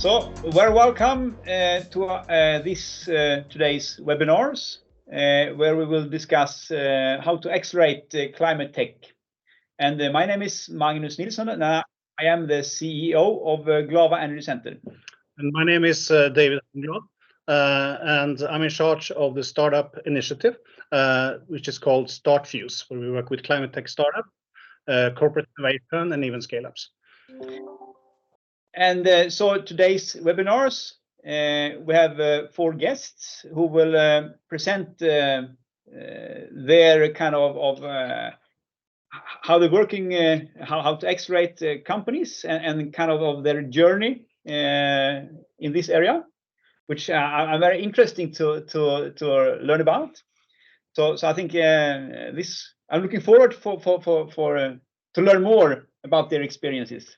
Very welcome to today's webinars, where we will discuss how to accelerate climate tech. And my name is Magnus Nilsson, and I am the CEO of Glava Energy Center. And my name is David Glad, and I'm in charge of the startup initiative, which is called StartFuze, where we work with climate tech startup, corporate innovation, and even scale-ups. And so today's webinars, we have 4 guests who will present their kind of how they're working, how to accelerate companies and kind of their journey in this area, which are very interesting to learn about. So I think I'm looking forward to learn more about their experiences.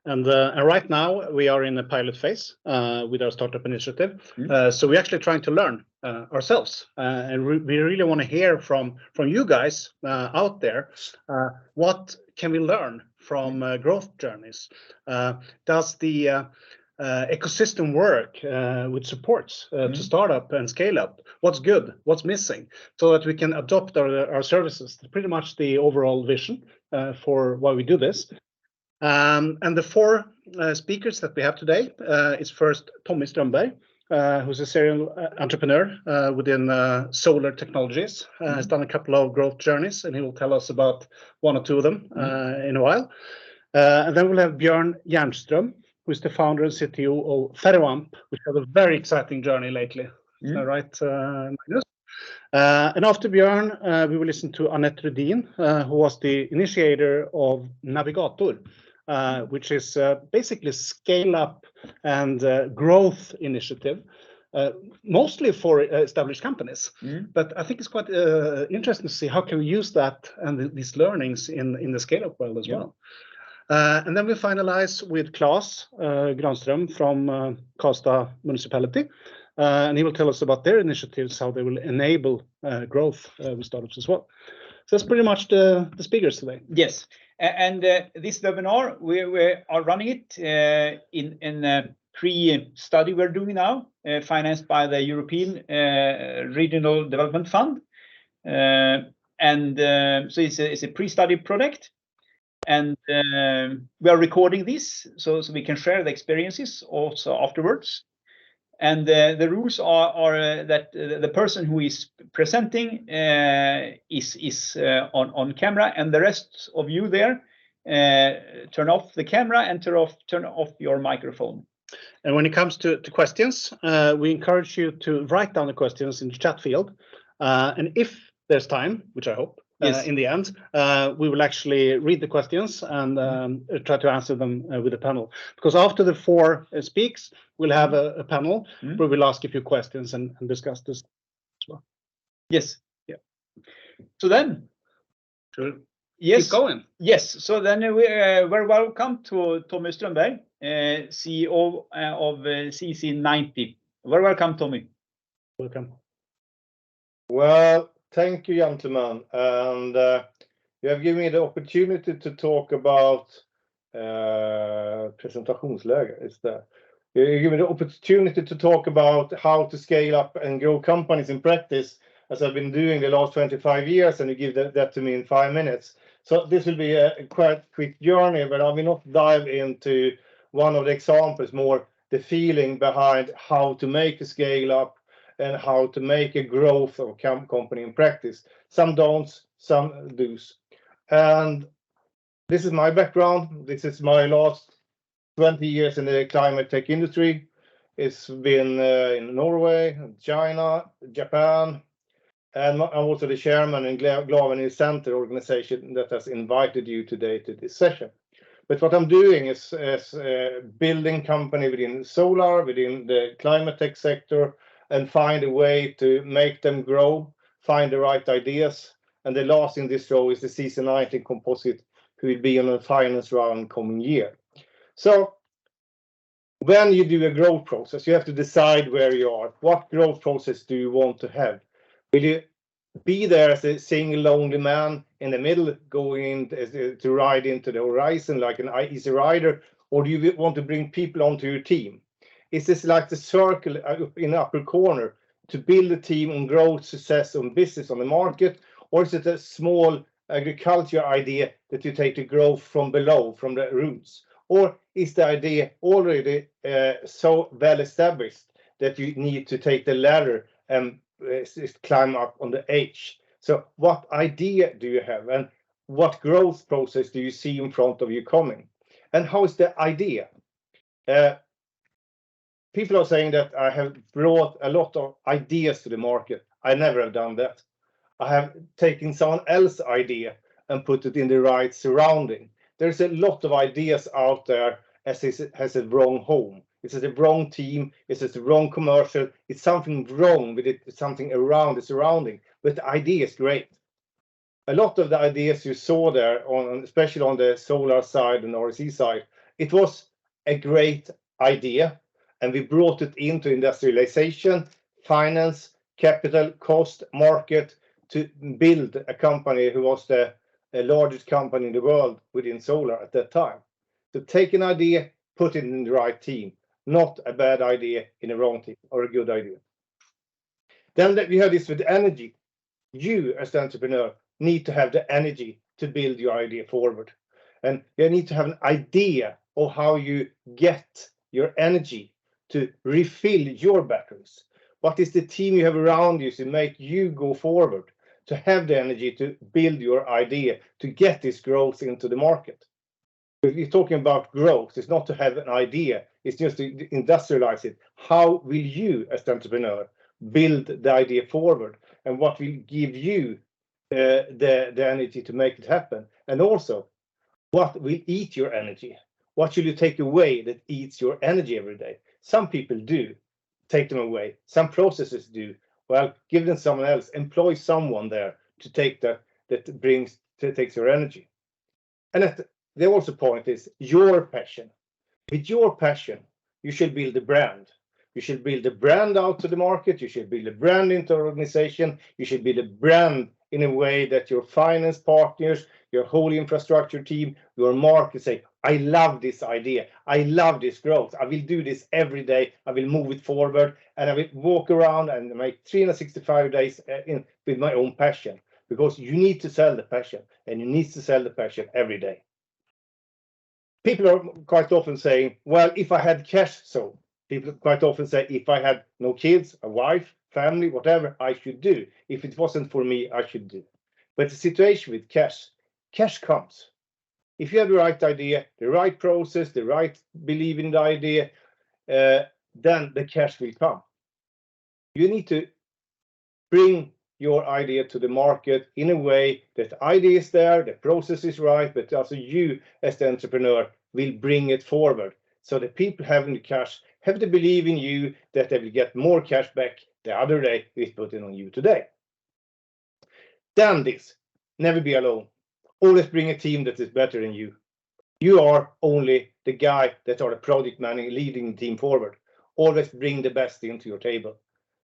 And right now we are in a pilot phase with our startup initiative. So we're actually trying to learn ourselves, and we really want to hear from you guys out there. What can we learn from growth journeys? Does the ecosystem work with supports to start up and scale up? What's good? What's missing? So that we can adopt our services. Pretty much the overall vision for why we do this. And the 4 speakers that we have today is first Tommy Strömberg, who's a serial entrepreneur within solar technologies, has done a couple of growth journeys, and he will tell us about 1 or 2 of them in a while. And then we'll have Björn Jernström, who is the founder and CTO of Ferroamp, which had a very exciting journey lately. Is that right, Magnus? And after Björn, we will listen to Anette Rhudin, who was the initiator of Navigator, which is basically scale-up and growth initiative, mostly for established companies. But I think it's quite interesting to see how can we use that and these learnings in the scale-up world as well. And then we finalize with Klas Granström from Karlstad Municipality, and he will tell us about their initiatives, how they will enable growth with startups as well. So that's pretty much the speakers today. Yes, and this webinar, we are running it in a pre-study we're doing now, financed by the European Regional Development Fund. So it's a pre-study project, and we are recording this so we can share the experiences also afterwards. And the rules are that the person who is presenting is on camera, and the rest of you there turn off the camera and turn off your microphone. And when it comes to questions, we encourage you to write down the questions in the chat field. And if there's time, which I hope, in the end, we will actually read the questions and try to answer them with a panel. Because after the 4 speaks, we'll have a panel where we'll ask a few questions and discuss this as well. Yes. Yeah. So then, keep going. Yes. So then we very welcome to Tommy Strömberg, CEO of CC90. Very welcome, Tommy. Welcome. Well, thank you, gentlemen, and you have given me the opportunity to talk about presentationsläge. Is that you give me the opportunity to talk about how to scale up and grow companies in practice, as I've been doing the last 25 years, and you give that to me in 5 minutes. So this will be a quite quick journey, but I will not dive into one of the examples, more the feeling behind how to make a scale up and how to make a growth of a company in practice. Some don'ts, some do's. And this is my background. This is my last 20 years in the climate tech industry. It's been in Norway, China, Japan, and I'm also the chairman in Glava Energy Center organization that has invited you today to this session. But what I'm doing is building company within solar, within the climate tech sector, and find a way to make them grow, find the right ideas. And the last in this row is the CC90 Composite, who will be on a finance round coming year. So when you do a growth process, you have to decide where you are. What growth process do you want to have? Will you be there as a single lonely man in the middle, going to ride into the horizon like an easy rider, or do you want to bring people onto your team? Is this like the circle in the upper corner to build a team on growth, success, on business on the market? Or is it a small agriculture idea that you take to grow from below, from the roots? Or is the idea already so well established that you need to take the ladder and climb up on the edge? So what idea do you have, and what growth process do you see in front of you coming? And how is the idea? People are saying that I have brought a lot of ideas to the market. I never have done that. I have taken someone else's idea and put it in the right surrounding. There's a lot of ideas out there as it has a wrong home. It's the wrong team. It's the wrong commercial. It's something wrong with it. It's something around the surrounding. But the idea is great. A lot of the ideas you saw there, especially on the solar side and REC side, it was a great idea, and we brought it into industrialization, finance, capital, cost, market to build a company who was the largest company in the world within solar at that time. To take an idea, put it in the right team, not a bad idea in the wrong team or a good idea. Then we have this with energy. You as the entrepreneur need to have the energy to build your idea forward. And you need to have an idea of how you get your energy to refill your batteries. What is the team you have around you to make you go forward, to have the energy to build your idea, to get this growth into the market? If you're talking about growth, it's not to have an idea, it's just to industrialize it. How will you as the entrepreneur build the idea forward, and what will give you the energy to make it happen? And also, what will eat your energy? What should you take away that eats your energy every day? Some people do take them away. Some processes do. Well, give them someone else. Employ someone there to take that takes your energy. And the also point is your passion. With your passion, you should build a brand. You should build a brand out to the market. You should build a brand into an organization. You should build a brand in a way that your finance partners, your whole infrastructure team, your market say, I love this idea. I love this growth. I will do this every day. I will move it forward, and I will walk around and make 365 days with my own passion, because you need to sell the passion, and you need to sell the passion every day. People are quite often saying, well, if I had cash, so people quite often say, if I had no kids, a wife, family, whatever, I should do. If it wasn't for me, I should do. But the situation with cash comes. If you have the right idea, the right process, the right belief in the idea, then the cash will come. You need to bring your idea to the market in a way that the idea is there, the process is right, but also you as the entrepreneur will bring it forward. So the people having the cash have to believe in you, that they will get more cash back the other day is put in on you today. Then this, never be alone. Always bring a team that is better than you. You are only the guy that are the project manager leading the team forward. Always bring the best into your table.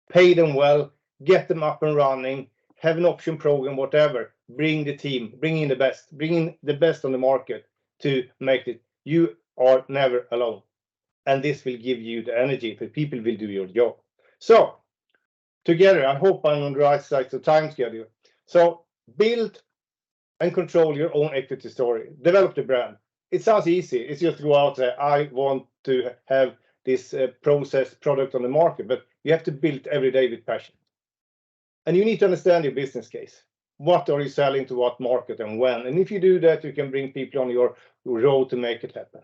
Pay them well, get them up and running, have an option program, whatever. Bring the team, bring in the best on the market to make it. You are never alone. And this will give you the energy that people will do your job. So together, I hope I'm on the right side of time schedule. So build and control your own equity story. Develop the brand. It sounds easy. It's just to go out there. I want to have this processed product on the market, but you have to build every day with passion. And you need to understand your business case. What are you selling to what market and when? And if you do that, you can bring people on your road to make it happen.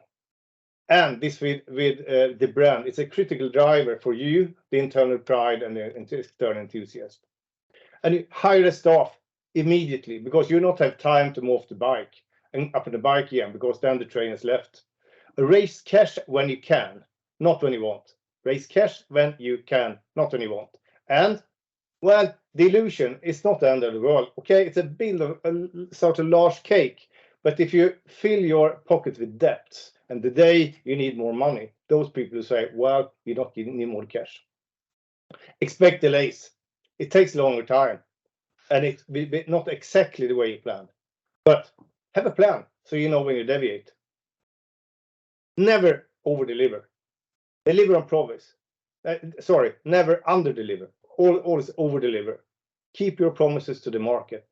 And this with the brand, it's a critical driver for you, the internal pride and the external enthusiasm. And you hire a staff immediately, because you not have time to move the bike and up on the bike again, because then the train has left. Raise cash when you can, not when you want. Raise cash when you can, not when you want. And, well, the illusion is not the end of the world. Okay, it's a build of a sort of large cake, but if you fill your pocket with debts, and the day you need more money, those people who say, well, you don't need more cash. Expect delays. It takes longer time. And it will be not exactly the way you planned. But have a plan so you know when you deviate. Never over-deliver. Deliver on promise. Sorry, never under-deliver. Always over-deliver. Keep your promises to the market.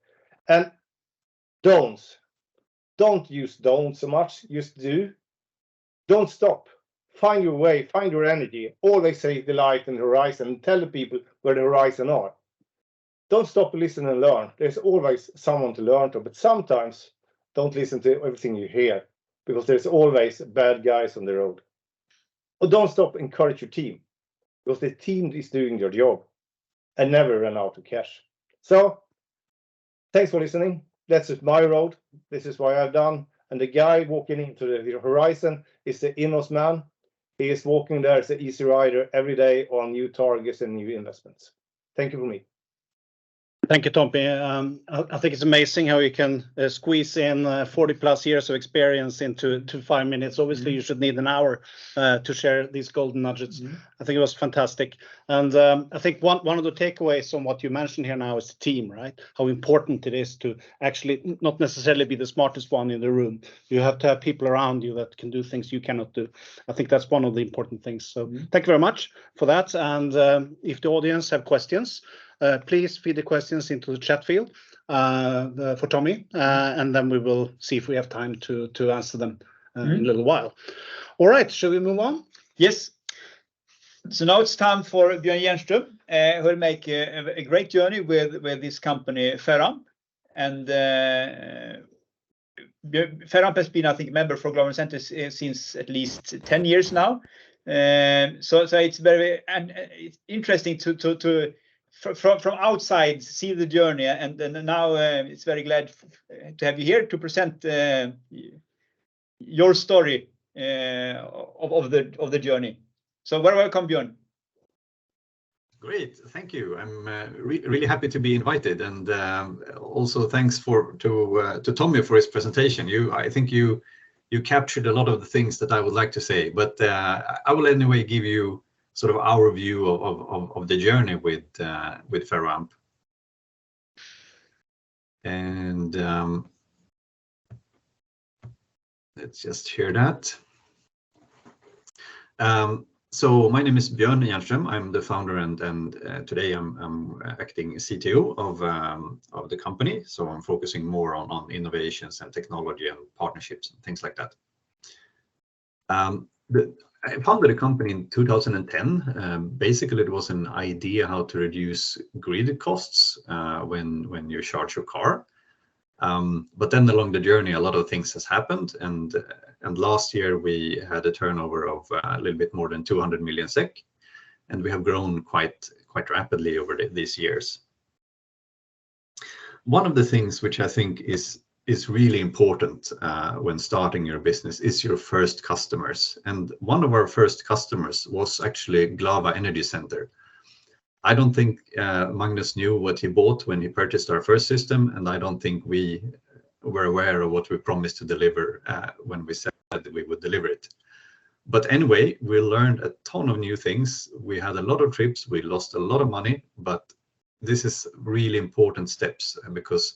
And don'ts. Don't use don't so much. Just do. Don't stop. Find your way. Find your energy. Always say the light and the horizon. Tell the people where the horizon are. Don't stop, listen and learn. There's always someone to learn to. But sometimes don't listen to everything you hear, because there's always bad guys on the road. Or don't stop, encourage your team, because the team is doing their job, and never run out of cash. So thanks for listening. That's just my road. This is what I've done. And the guy walking into the horizon is the Innos man. He is walking there as an easy rider every day on new targets and new investments. Thank you for me. Thank you, Tommy. I think it's amazing how you can squeeze in 40+ years of experience into 5 minutes. Obviously, you should need an hour to share these golden nuggets. I think it was fantastic. And I think one of the takeaways on what you mentioned here now is the team, right? How important it is to actually not necessarily be the smartest one in the room. You have to have people around you that can do things you cannot do. I think that's one of the important things. So thank you very much for that. And if the audience have questions, please feed the questions into the chat field for Tommy, and then we will see if we have time to answer them in a little while. All right, shall we move on? Yes. So now it's time for Björn Jernström, who will make a great journey with this company, Ferroamp. And Ferroamp has been, I think, a member for Glava Energy Center since at least 10 years now. So it's very it's interesting to from outside see the journey, and now it's very glad to have you here to present your story of the journey. So welcome, Björn. Great, thank you. I'm really happy to be invited, and also thanks to Tommy for his presentation. I think you captured a lot of the things that I would like to say, but I will anyway give you sort of our view of the journey with Ferroamp. And let's just hear that. So my name is Björn Jernström. I'm the founder, and today I'm acting CTO of the company. So I'm focusing more on innovations and technology and partnerships and things like that. I founded a company in 2010. Basically, it was an idea how to reduce grid costs when you charge your car. But then along the journey, a lot of things has happened, and last year we had a turnover of a little bit more than 200 million SEK, and we have grown quite rapidly over these years. One of the things which I think is really important when starting your business is your first customers. And one of our first customers was actually Glava Energy Center. I don't think Magnus knew what he bought when he purchased our first system, and I don't think we were aware of what we promised to deliver when we said that we would deliver it. But anyway, we learned a ton of new things. We had a lot of trips, we lost a lot of money, but this is really important steps, because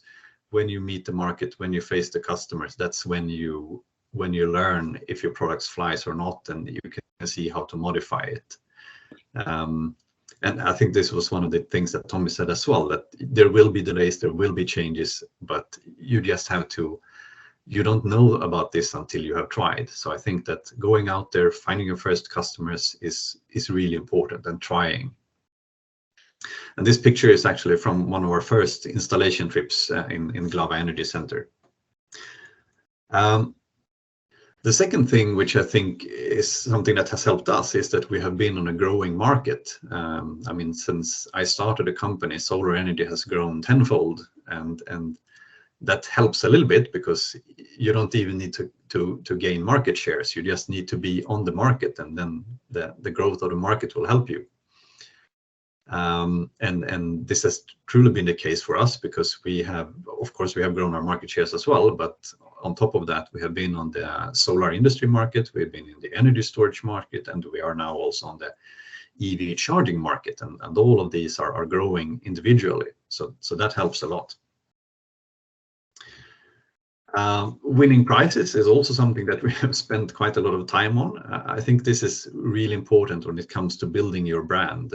when you meet the market, when you face the customers, that's when you learn if your product flies or not, and you can see how to modify it. And I think this was one of the things that Tommy said as well, that there will be delays, there will be changes, but you just have to, you don't know about this until you have tried. So I think that going out there, finding your first customers is really important, and trying. And this picture is actually from one of our first installation trips in Glava Energy Center. The second thing, which I think is something that has helped us, is that we have been on a growing market. I mean, since I started the company, solar energy has grown tenfold, and that helps a little bit, because you don't even need to gain market shares. You just need to be on the market, and then the growth of the market will help you. And this has truly been the case for us, because we have grown our market shares as well, but on top of that, we have been on the solar industry market, we've been in the energy storage market, and we are now also on the EV charging market, and all of these are growing individually, so that helps a lot. Winning prizes is also something that we have spent quite a lot of time on. I think this is really important when it comes to building your brand,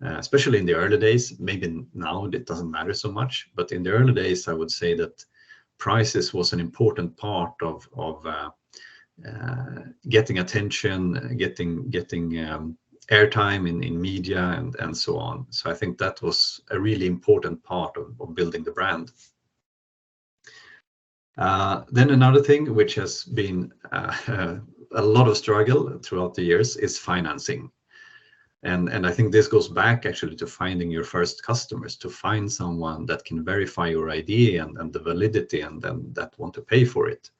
especially in the early days. Maybe now it doesn't matter so much, but in the early days, I would say that prizes was an important part of getting attention, getting airtime in media and so on. So I think that was a really important part of building the brand. Then another thing which has been a lot of struggle throughout the years is financing. And I think this goes back actually to finding your first customers, to find someone that can verify your idea and the validity and then that want to pay for it.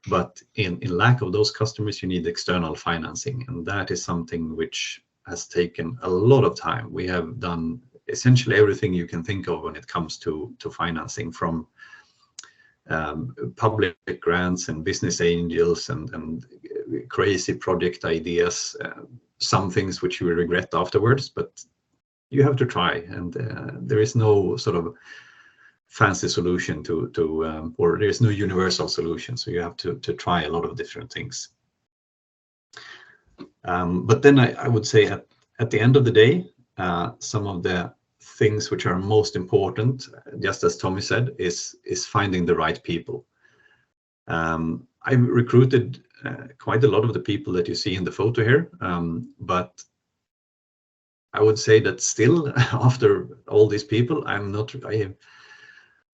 But in lack of those customers, you need external financing. And that is something which has taken a lot of time. We have done essentially everything you can think of when it comes to financing, from public grants and business angels and crazy project ideas, some things which you will regret afterwards, but you have to try. And there is no sort of fancy solution or there is no universal solution. So you have to try a lot of different things. But then I would say at the end of the day, some of the things which are most important, just as Tommy said, is finding the right people. I've recruited quite a lot of the people that you see in the photo here, but I would say that still, after all these people, I am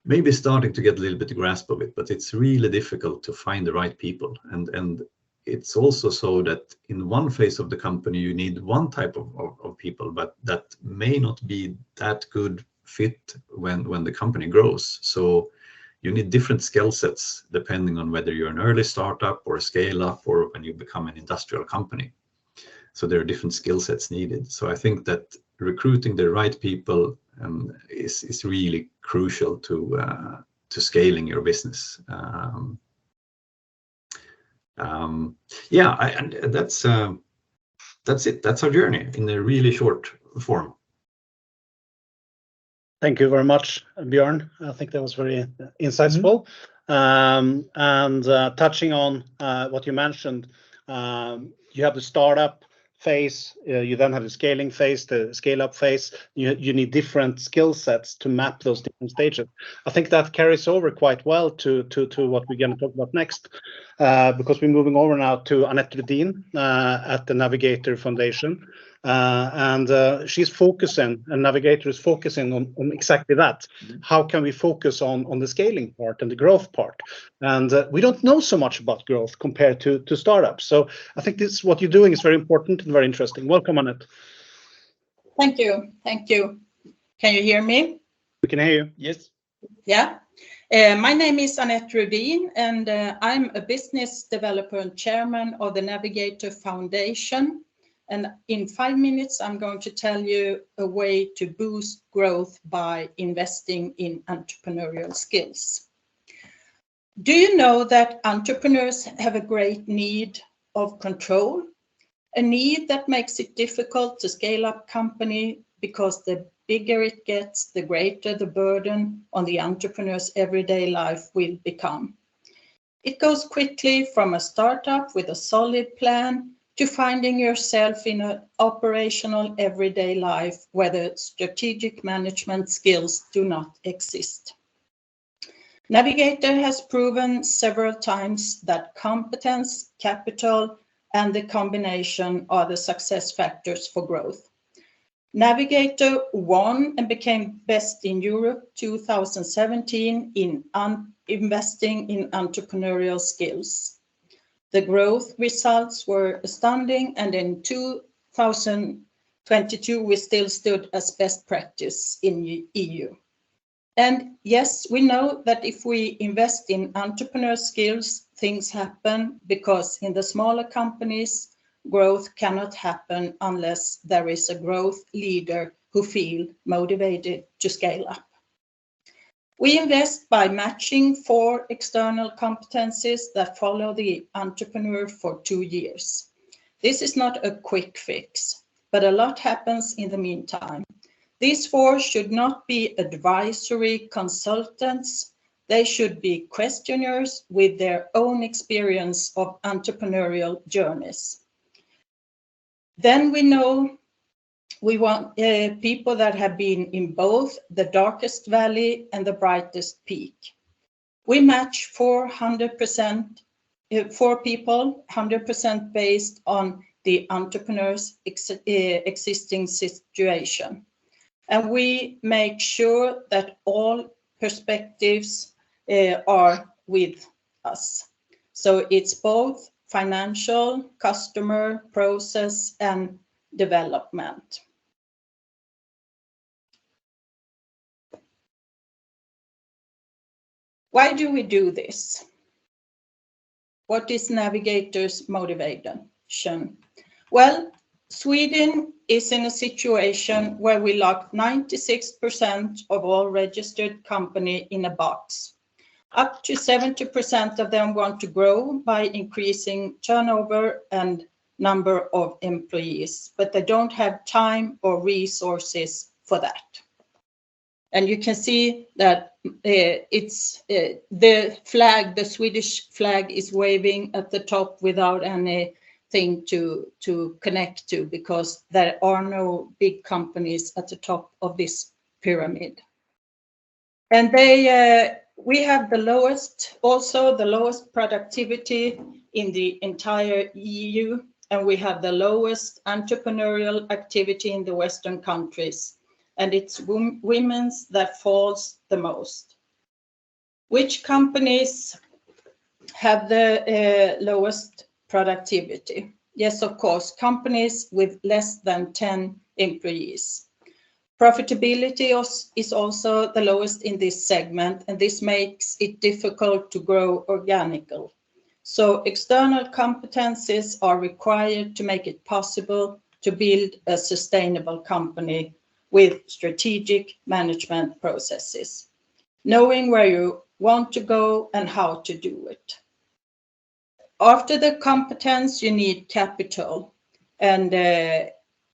maybe starting to get a little bit of grasp of it, but it's really difficult to find the right people. And it's also so that in one phase of the company, you need one type of people, but that may not be that good fit when the company grows. So you need different skill sets depending on whether you're an early startup or a scale up or when you become an industrial company. So there are different skill sets needed. So I think that recruiting the right people is really crucial to scaling your business. And that's it. That's our journey in a really short form. Thank you very much, Björn. I think that was very insightful. And touching on what you mentioned, you have the startup phase, you then have the scaling phase, the scale up phase. You need different skill sets to map those different stages. I think that carries over quite well to what we're going to talk about next, because we're moving over now to Anette Rhudin at the Navigator Foundation. And she's focusing, and Navigator is focusing on exactly that. How can we focus on the scaling part and the growth part? And we don't know so much about growth compared to startups. So I think this what you're doing is very important and very interesting. Welcome, Anette. Thank you. Thank you. Can you hear me? We can hear you. Yes. Yeah. My name is Anette Rhudin, and I'm a business developer and chairman of the Navigator Foundation. And in 5 minutes, I'm going to tell you a way to boost growth by investing in entrepreneurial skills. Do you know that entrepreneurs have a great need of control? A need that makes it difficult to scale up company because the bigger it gets, the greater the burden on the entrepreneur's everyday life will become. It goes quickly from a startup with a solid plan to finding yourself in an operational everyday life where the strategic management skills do not exist. Navigator has proven several times that competence, capital, and the combination are the success factors for growth. Navigator won and became best in Europe 2017 in investing in entrepreneurial skills. The growth results were astounding, and in 2022, we still stood as best practice in EU. And yes, we know that if we invest in entrepreneur skills, things happen, because in the smaller companies, growth cannot happen unless there is a growth leader who feel motivated to scale up. We invest by matching 4 external competencies that follow the entrepreneur for 2 years. This is not a quick fix, but a lot happens in the meantime. These 4 should not be advisory consultants, they should be questionnaires with their own experience of entrepreneurial journeys. Then we know we want people that have been in both the darkest valley and the brightest peak. We match 4 people, 100% based on the entrepreneur's existing situation. And we make sure that all perspectives are with us. So it's both financial, customer, process, and development. Why do we do this? What is Navigator's motivation? Well, Sweden is in a situation where we lock 96% of all registered company in a box. Up to 70% of them want to grow by increasing turnover and number of employees, but they don't have time or resources for that. And you can see that it's the flag, the Swedish flag is waving at the top without anything to connect to, because there are no big companies at the top of this pyramid. And we have the lowest productivity in the entire EU, and we have the lowest entrepreneurial activity in the Western countries. And it's women's that falls the most. Which companies have the lowest productivity? Yes, of course, companies with less than 10 employees. Profitability is also the lowest in this segment, and this makes it difficult to grow organically. So external competencies are required to make it possible to build a sustainable company with strategic management processes, knowing where you want to go and how to do it. After the competence, you need capital, and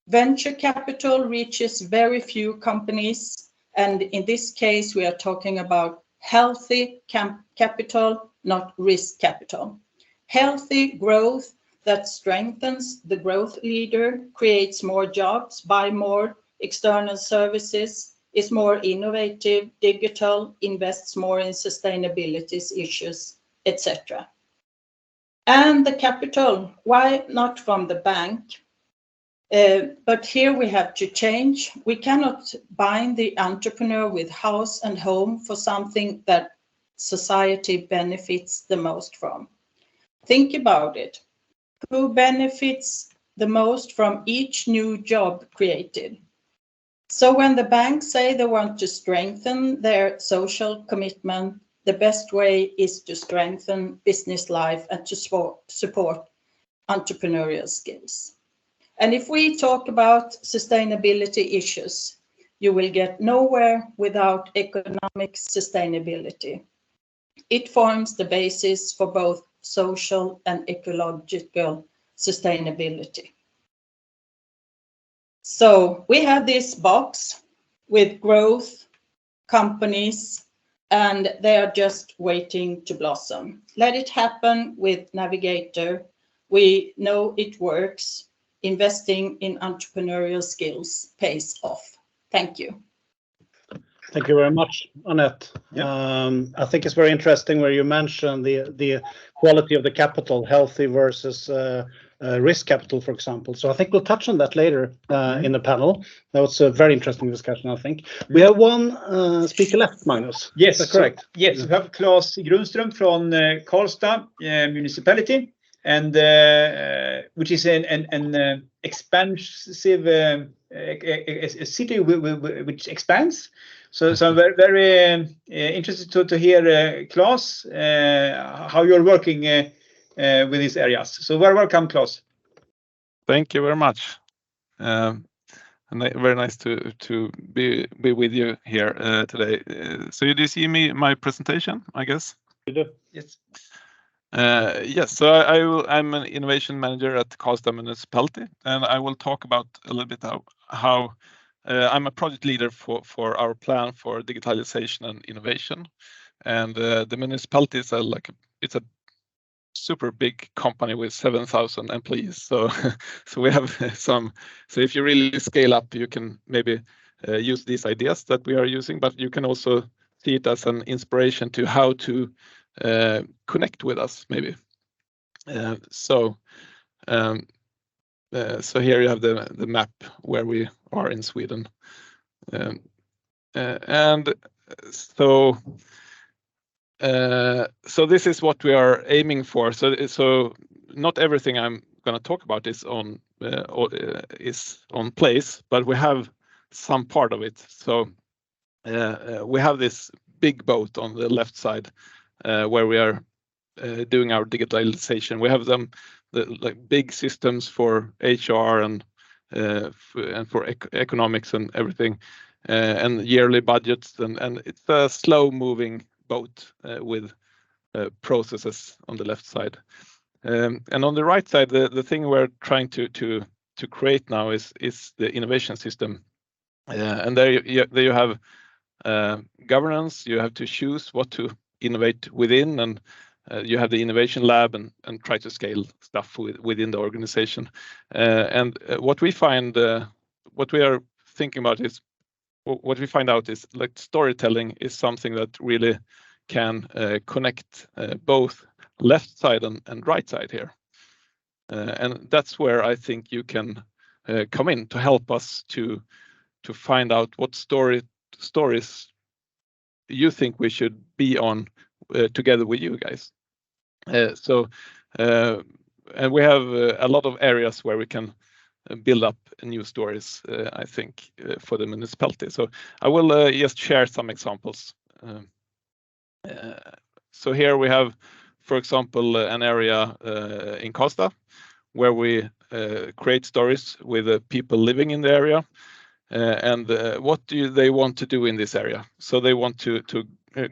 venture capital reaches very few companies. And in this case, we are talking about healthy capital, not risk capital. Healthy growth that strengthens the growth leader, creates more jobs, buy more external services, is more innovative, digital, invests more in sustainability issues, etc. And the capital, why not from the bank? But here we have to change. We cannot bind the entrepreneur with house and home for something that society benefits the most from. Think about it. Who benefits the most from each new job created? So when the banks say they want to strengthen their social commitment, the best way is to strengthen business life and to support entrepreneurial skills. And if we talk about sustainability issues, you will get nowhere without economic sustainability. It forms the basis for both social and ecological sustainability. So we have this box with growth companies, and they are just waiting to blossom. Let it happen with Navigator. We know it works. Investing in entrepreneurial skills pays off. Thank you. Thank you very much, Anette. Yeah. I think it's very interesting where you mentioned the quality of the capital, healthy versus risk capital, for example. So I think we'll touch on that later in the panel. That was a very interesting discussion, I think. We have one speaker left, Magnus. Yes, is that correct? Yes, we have Klas Granström from Karlstad Municipality, and which is an expansive a city which expands. So I'm very interested to hear, Klas, how you're working with these areas. So welcome, Klas. Thank you very much. And very nice to be with you here today. So you do see my presentation, I guess? You do. Yes. Yes, so I'm an innovation manager at Karlstad Municipality, and I will talk about a little bit how I'm a project leader for our plan for digitalization and innovation. and the municipality is it's a super big company with 7,000 employees. So so we have some. So if you really scale up, you can maybe use these ideas that we are using, but you can also see it as an inspiration to how to connect with us, maybe. So here you have the map where we are in Sweden, and so this is what we are aiming for. So not everything I'm going to talk about is on place, but we have some part of it. So we have this big boat on the left side where we are doing our digitalization. We have the big systems for HR and for economics and everything, and yearly budgets, and it's a slow-moving boat with processes on the left side. And on the right side, the thing we're trying to create now is the innovation system. And there you have governance. You have to choose what to innovate within, and you have the innovation lab and try to scale stuff within the organization. And what we find, what we are thinking about is, what we find out is like storytelling is something that really can connect both left side and right side here. And that's where I think you can come in to help us to find out what stories you think we should be on together with you guys. And we have a lot of areas where we can build up new stories, I think, for the municipality. So I will just share some examples. So here we have, for example, an area in Karlstad where we create stories with the people living in the area, and what do they want to do in this area. So they want to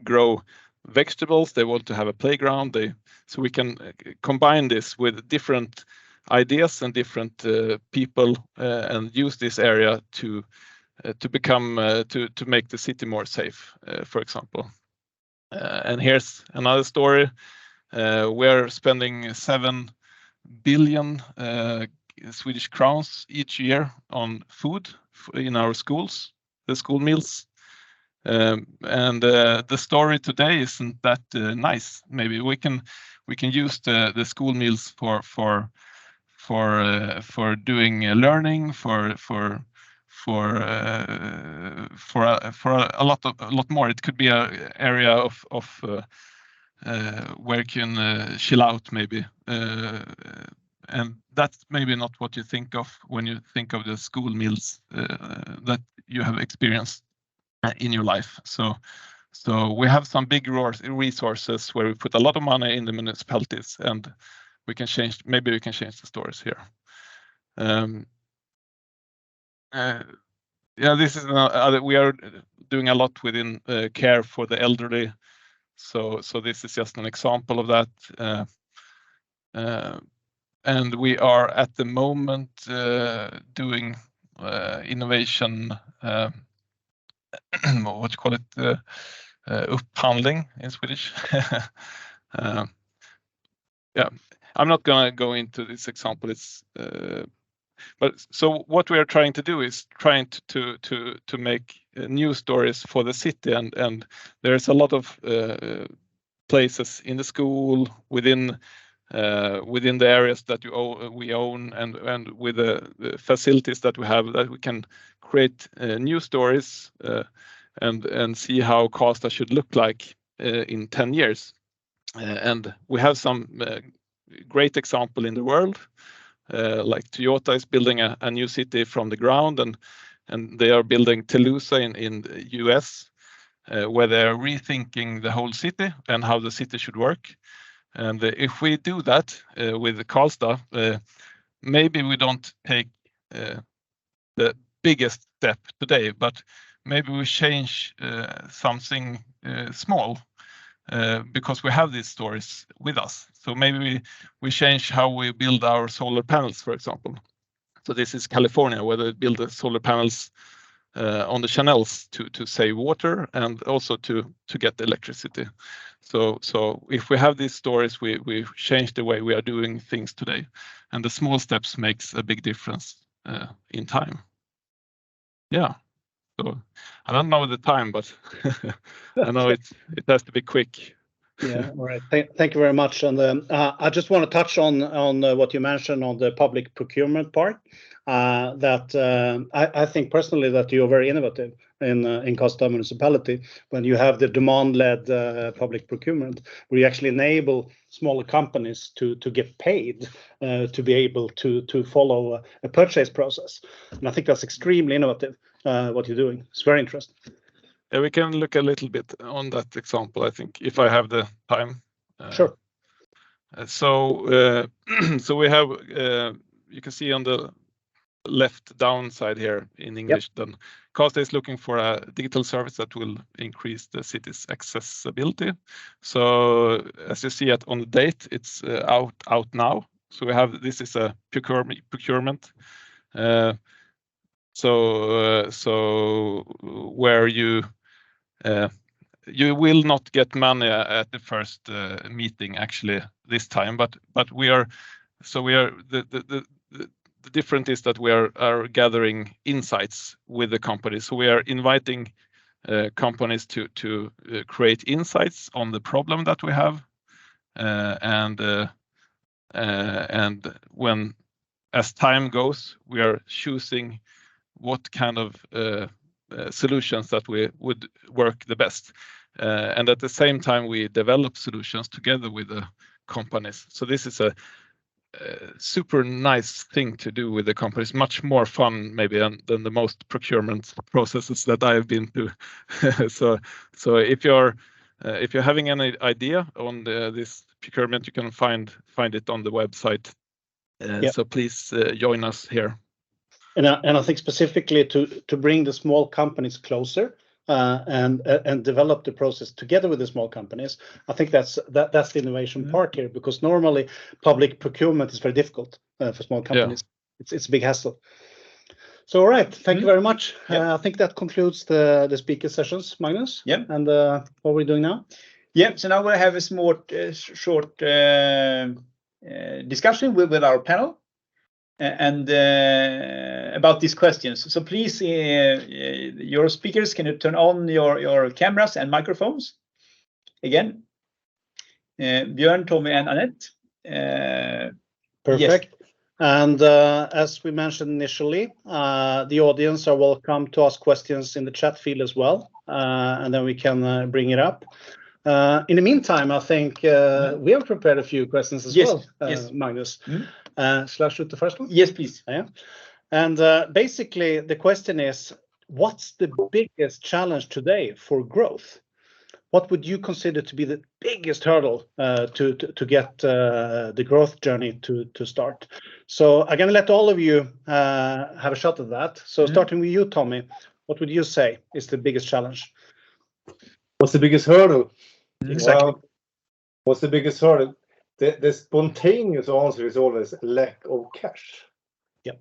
grow vegetables, they want to have a playground, so we can combine this with different ideas and different people and use this area to make the city more safe, for example. And here's another story. We're spending 7 billion Swedish crowns each year on food in our schools, the school meals. And the story today isn't that nice. Maybe we can use the school meals for doing learning, for a lot more. It could be an area of where you can chill out, maybe, and that's maybe not what you think of when you think of the school meals that you have experienced in your life. So we have some big resources where we put a lot of money in the municipalities, and we can change. Maybe we can change the stories here. Yeah, this is we are doing a lot within care for the elderly. So this is just an example of that. And we are at the moment doing innovation. What you call it? Upphandling in Swedish. Yeah, I'm not gonna go into this example. It's but so what we are trying to do is trying to make new stories for the city, and there's a lot of places in the school within the areas that we own, and with the facilities that we have, that we can create new stories and see how Karlstad should look like in 10 years. And we have some great example in the world, like Toyota is building a new city from the ground, and they are building Toulouse in the US, where they are rethinking the whole city and how the city should work. And if we do that with Karlstad, maybe we don't take the biggest step today, but maybe we change something small because we have these stories with us. So maybe we change how we build our solar panels, for example. So this is California, where they build the solar panels on the channels to save water and also to get electricity. So if we have these stories, we change the way we are doing things today, and the small steps makes a big difference in time. Yeah. So I don't know the time, but I know it has to be quick. Yeah, all right. Thank you very much. And I just want to touch on what you mentioned on the public procurement part. That I think personally that you're very innovative in Karlstad Municipality when you have the demand-led public procurement, where you actually enable smaller companies to get paid to be able to follow a purchase process. And I think that's extremely innovative. What you're doing. It's very interesting. Yeah, we can look a little bit on that example, I think, if I have the time. Sure. So we have, you can see on the left down side here in English, then Karlstad is looking for a digital service that will increase the city's accessibility. So as you see on the date, it's out now. So we have, this is a procurement. So where you will not get money at the first meeting actually this time, but the difference is that we are gathering insights with the companies. So we are inviting companies to create insights on the problem that we have, and when as time goes, we are choosing what kind of solutions that would work the best. And at the same time, we develop solutions together with the companies. So this is a super nice thing to do with the companies, much more fun maybe than the most procurement processes that I have been to. So if you're having any idea on this procurement, you can find it on the website. So please join us here. And I think specifically to bring the small companies closer and develop the process together with the small companies, I think that's the innovation part here, because normally public procurement is very difficult for small companies. Yeah. It's a big hassle. So all right, thank you very much. I think that concludes the speaker sessions, Magnus. Yeah. And what are we doing now? Yeah. So now we'll have a short discussion with our panel. And about these questions. So please, your speakers, can you turn on your cameras and microphones? Again, Björn, Tommy, and Anette. Perfect. Yes. And as we mentioned initially, the audience are welcome to ask questions in the chat field as well, and then we can bring it up. In the meantime, I think we have prepared a few questions as well, Magnus. Shall I shoot the first one? Yes, please. Yeah. And basically, the question is, what's the biggest challenge today for growth? What would you consider to be the biggest hurdle to get the growth journey to start? So I'm going to let all of you have a shot at that. So starting with you, Tommy, what would you say is the biggest challenge? What's the biggest hurdle? Exactly. Well, what's the biggest hurdle? The spontaneous answer is always lack of cash. Yeah.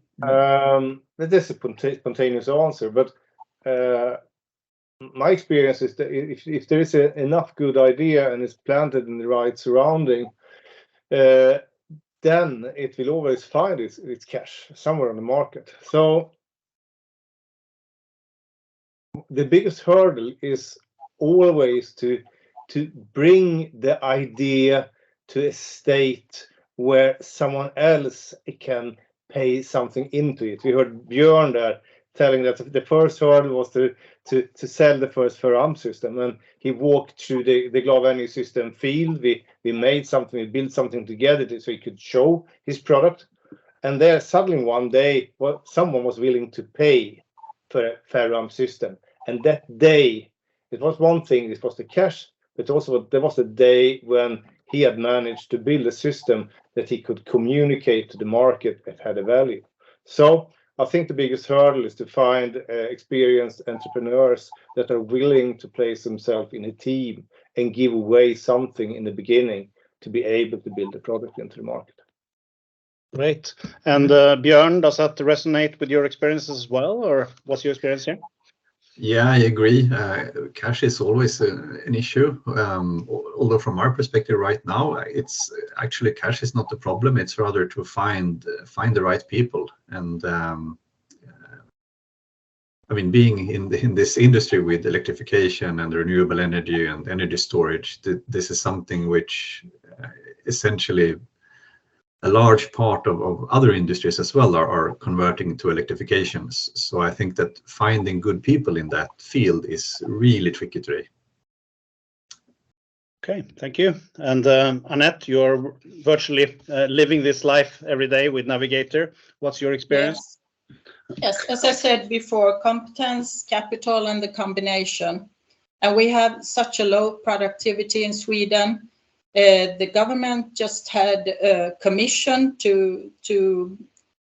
That's a spontaneous answer, but my experience is that if there is enough good idea and it's planted in the right surrounding, then it will always find its cash somewhere on the market. So the biggest hurdle is always to bring the idea to a state where someone else can pay something into it. We heard Björn there telling that the first hurdle was to sell the first Ferroamp system, and he walked through the Glava Energy System field. We made something, we built something together so he could show his product. And there suddenly one day, someone was willing to pay for a Ferroamp system. And that day, it was one thing, it was the cash, but also there was a day when he had managed to build a system that he could communicate to the market that had a value. So I think the biggest hurdle is to find experienced entrepreneurs that are willing to place themselves in a team and give away something in the beginning to be able to build a product into the market. Great. And Björn, does that resonate with your experiences as well, or what's your experience here? Yeah, I agree. Cash is always an issue. Although from our perspective right now, it's actually cash is not the problem. It's rather to find the right people. And I mean, being in this industry with electrification and renewable energy and energy storage, this is something which essentially a large part of other industries as well are converting to electrifications. So I think that finding good people in that field is really tricky today. Okay, thank you. And Anette, you're virtually living this life every day with Navigator. What's your experience? Yes, as I said before, competence, capital, and the combination. And we have such a low productivity in Sweden. The government just had a commission to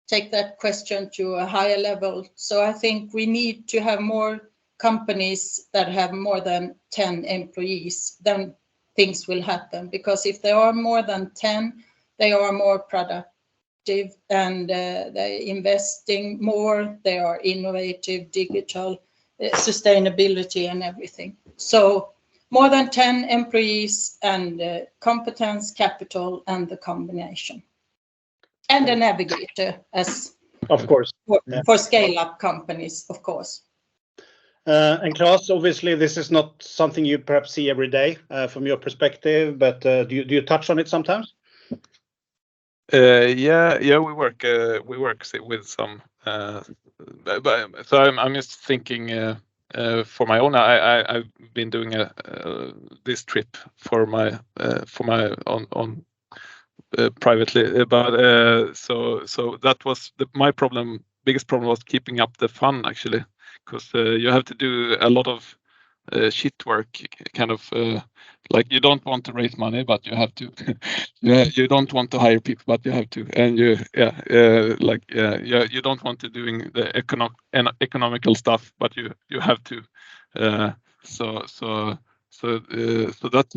take that question to a higher level. So I think we need to have more companies that have more than 10 employees, then things will happen. Because if there are more than 10, they are more productive and they're investing more, they are innovative, digital, sustainability and everything. So more than 10 employees and competence, capital, and the combination. And a navigator as of course for scale-up companies, of course. And Klas, obviously this is not something you perhaps see every day from your perspective, but do you touch on it sometimes? Yeah, we work with some. But so I'm just thinking for my own. I've been doing this trip for my on privately, but so that was my problem. Biggest problem was keeping up the fun actually, because you have to do a lot of shit work, kind of like you don't want to raise money, but you have to. You don't want to hire people, but you have to, and you don't want to doing the economical stuff, but you have to. So that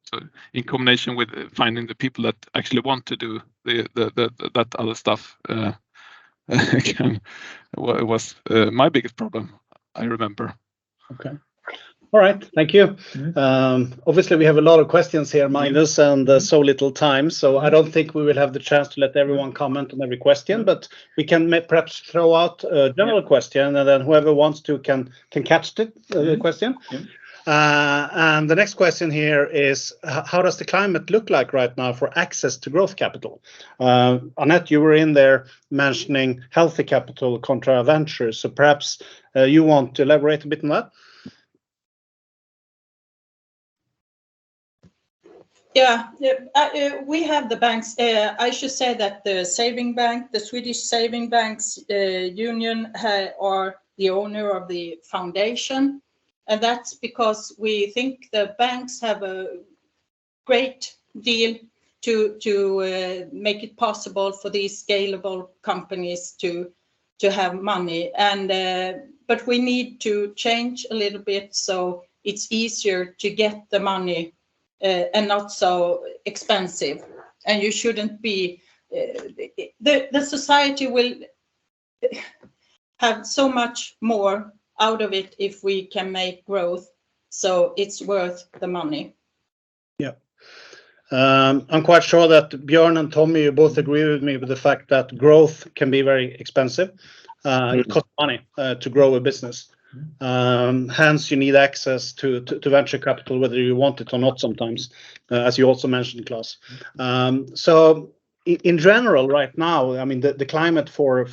so in combination with finding the people that actually want to do that other stuff, again, it was my biggest problem, I remember. Okay. All right. Thank you. Obviously, we have a lot of questions here, Magnus, and so little time. So I don't think we will have the chance to let everyone comment on every question, but we can perhaps throw out a general question, and then whoever wants to can catch the question. And the next question here is, how does the climate look like right now for access to growth capital? Anette, you were in there mentioning healthy capital contra ventures. So perhaps you want to elaborate a bit on that? Yeah, we have the banks. I should say that the saving bank, the Swedish Saving Banks Union, are the owner of the foundation. And that's because we think the banks have a great deal to make it possible for these scalable companies to have money. And but we need to change a little bit so it's easier to get the money and not so expensive. And you shouldn't be the society will have so much more out of it if we can make growth, so it's worth the money. Yeah, I'm quite sure that Björn and Tommy, you both agree with me with the fact that growth can be very expensive. It costs money to grow a business. Hence, you need access to venture capital, whether you want it or not sometimes, as you also mentioned, Klas. So in general, right now, I mean, the climate for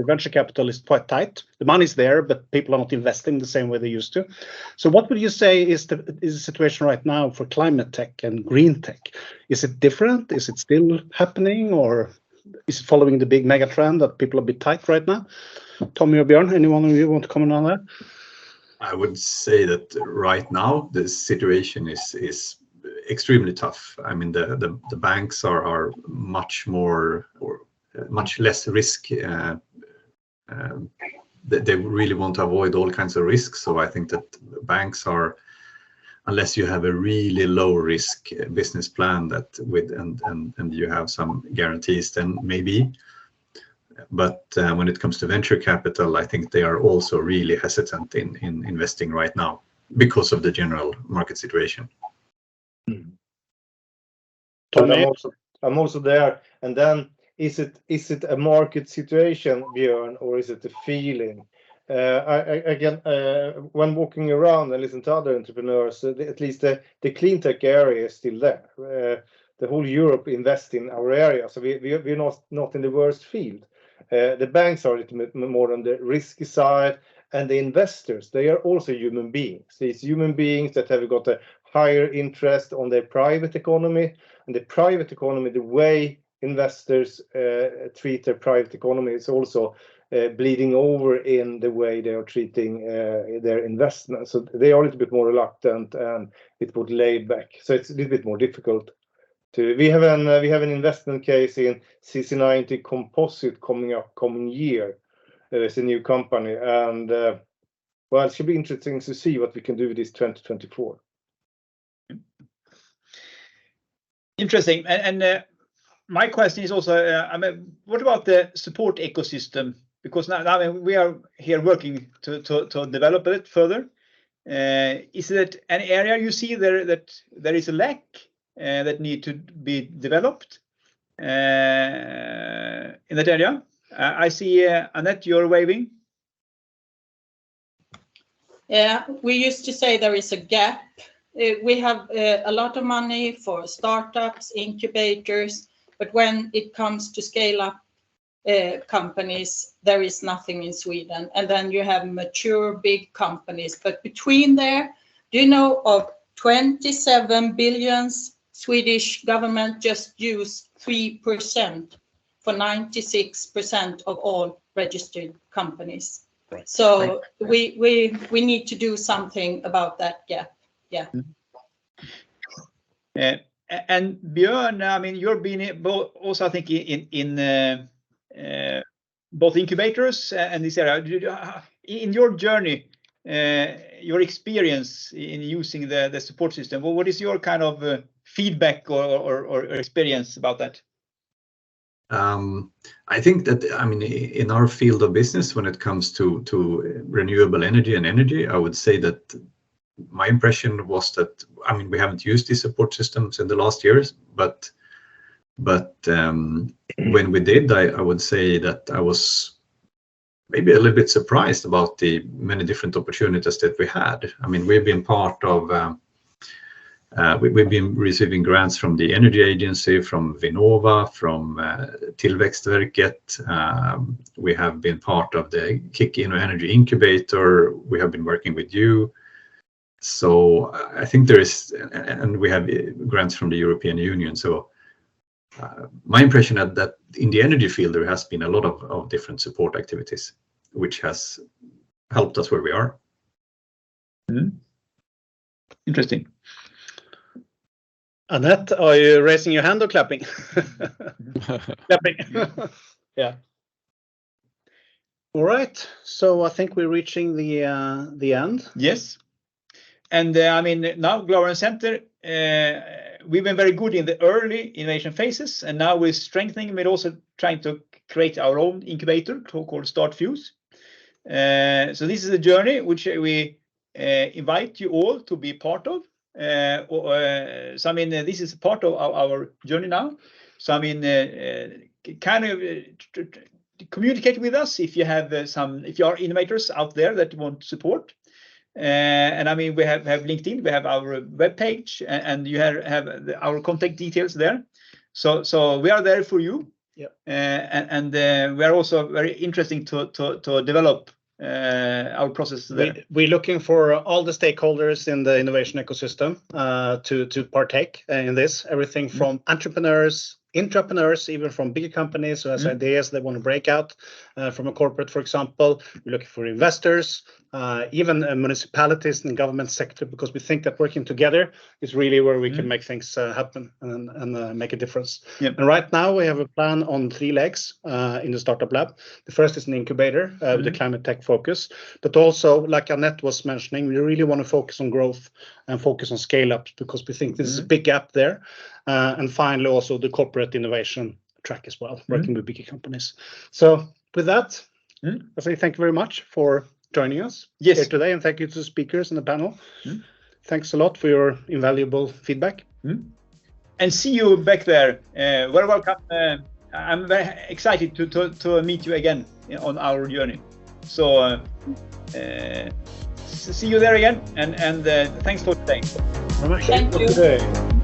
venture capital is quite tight. The money's there, but people are not investing the same way they used to. So what would you say is the situation right now for ClimateTech and green tech? Is it different? Is it still happening, or is it following the big mega trend that people are a bit tight right now? Tommy or Björn, anyone of you want to comment on that? I would say that right now the situation is extremely tough. I mean, the banks are much more or much less risk. They really want to avoid all kinds of risks. So I think that banks are, unless you have a really low risk business plan that with and you have some guarantees, then maybe. But when it comes to venture capital, I think they are also really hesitant in investing right now because of the general market situation. I'm also there. And then is it a market situation, Björn, or is it a feeling? When walking around and listen to other entrepreneurs, at least the clean tech area is still there. The whole Europe invests in our area, so we're not in the worst field. The banks are a little bit more on the risky side, and the investors, they are also human beings. These human beings that have got a higher interest on their private economy, and the private economy, the way investors treat their private economy is also bleeding over in the way they are treating their investments. So they are a little bit more reluctant and it would laid back. So it's a little bit more difficult. We have an investment case in CC90 Composite coming year. It's a new company, and well, it should be interesting to see what we can do with this 2024. Interesting. And my question is also, what about the support ecosystem? Because now we are here working to develop it further. Is it an area you see that there is a lack that need to be developed in that area? I see Anette, you're waving. Yeah, we used to say there is a gap. We have a lot of money for startups, incubators, but when it comes to scale up companies, there is nothing in Sweden. And then you have mature big companies. But between there, do you know of 27 billion Swedish government just use 3% for 96% of all registered companies. Right. So right. We need to do something about that gap. Yeah. And Björn, I mean, you're being also, I think, in both incubators and this area. In your journey, your experience in using the support system, what is your kind of feedback or experience about that? I think that, I mean, in our field of business, when it comes to renewable energy and energy, I would say that my impression was that, I mean, we haven't used these support systems in the last years, but when we did, I would say that I was maybe a little bit surprised about the many different opportunities that we had. I mean, we've been part of, we've been receiving grants from the Energy Agency, from Vinnova, from Tillväxtverket. We have been part of the Kick-In Energy Incubator. We have been working with you. So I think there is, and we have grants from the European Union. So my impression is that in the energy field, there has been a lot of different support activities, which has helped us where we are. Mm-hmm. Interesting. Anette, are you raising your hand or clapping? Clapping. Yeah. All right. So I think we're reaching the end. Yes. And I mean, now Glava Energy Center, we've been very good in the early innovation phases, and now we're strengthening. We're also trying to create our own incubator called StartFuze. So this is a journey which we invite you all to be part of. So I mean, this is part of our journey now. So I mean, kind of communicate with us if you have if you are innovators out there that want support. And I mean, we have LinkedIn, we have our webpage, and you have our contact details there. So we are there for you. Yep. And we are also very interesting to develop our process there. We're looking for all the stakeholders in the innovation ecosystem to partake in this. Everything from entrepreneurs, intrapreneurs, even from bigger companies who has ideas they want to break out from a corporate, for example. We're looking for investors, even municipalities and government sector, because we think that working together is really where we can make things happen and make a difference. Yep. And right now we have a plan on 3 legs in the startup lab. The first is an incubator with the ClimateTech focus, but also, like Anette was mentioning, we really want to focus on growth and focus on scale-ups because we think this is a big gap there. And finally, also the corporate innovation track as well, working with bigger companies. So with that, I say thank you very much for joining us here today, and thank you to the speakers and the panel. Thanks a lot for your invaluable feedback. And see you back there. Very welcome. I'm very excited to meet you again on our journey. So see you there again, and thanks for today. Thank you.